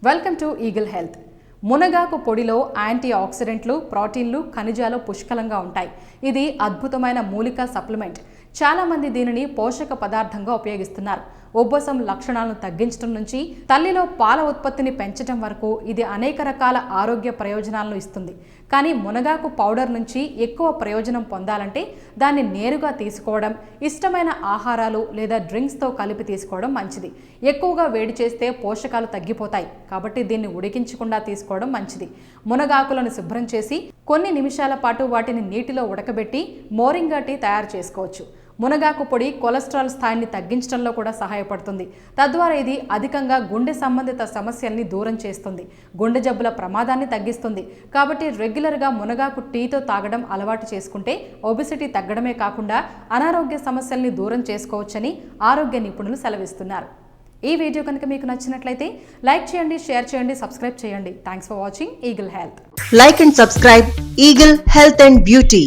Welcome to eagle health. మునగాకు పొడిలో anti ఆక్సిడెంట్లు, ప్రోటీన్లు, ఖనిజాలు పుష్కలంగా ఉంటాయి. ఇది అద్భుతమైన మూలికా సప్లిమెంట్. చాలామంది దీనిని పోషక పదార్థంగా ఉపయోగిస్తున్నారు. ఉబ్బసం లక్షణాలను తగ్గించడం నుంచి తల్లిలో పాల ఉత్పత్తిని పెంచడం వరకు ఇది అనేక రకాల ఆరోగ్య ప్రయోజనాలను ఇస్తుంది. కానీ మునగాకు పౌడర్ నుంచి ఎక్కువ ప్రయోజనం పొందాలంటే దాన్ని నేరుగా తీసుకోవడం, ఇష్టమైన ఆహారాలు లేదా డ్రింక్స్తో కలిపి తీసుకోవడం మంచిది. ఎక్కువగా వేడి చేస్తే పోషకాలు తగ్గిపోతాయి కాబట్టి దీన్ని ఉడికించకుండా తీసుకోవడం మంచిది. మునగాకులను శుభ్రం చేసి కొన్ని నిమిషాల పాటు వాటిని నీటిలో ఉడకబెట్టి మోరింగా టీ తయారు చేసుకోవచ్చు. మునగాకు పొడి కొలెస్ట్రాల్ స్థాయిని తగ్గించడంలో కూడా సహాయపడుతుంది. తద్వారా ఇది అధికంగా గుండె సంబంధిత సమస్యల్ని దూరం చేస్తుంది, గుండె జబ్బుల ప్రమాదాన్ని తగ్గిస్తుంది. కాబట్టి రెగ్యులర్గా మునగాకు టీతో తాగడం అలవాటు చేసుకుంటే ఒబెసిటీ తగ్గడమే కాకుండా అనారోగ్య సమస్యల్ని దూరం చేసుకోవచ్చని ఆరోగ్య నిపుణులు సెలవిస్తున్నారు. ఈ వీడియో కనుక మీకు నచ్చినట్లయితే లైక్ చేయండి, షేర్ చేయండి, సబ్స్క్రైబ్ చేయండి. Thanks for watching eagle health. Like and subscribe Eagle Health and Beauty.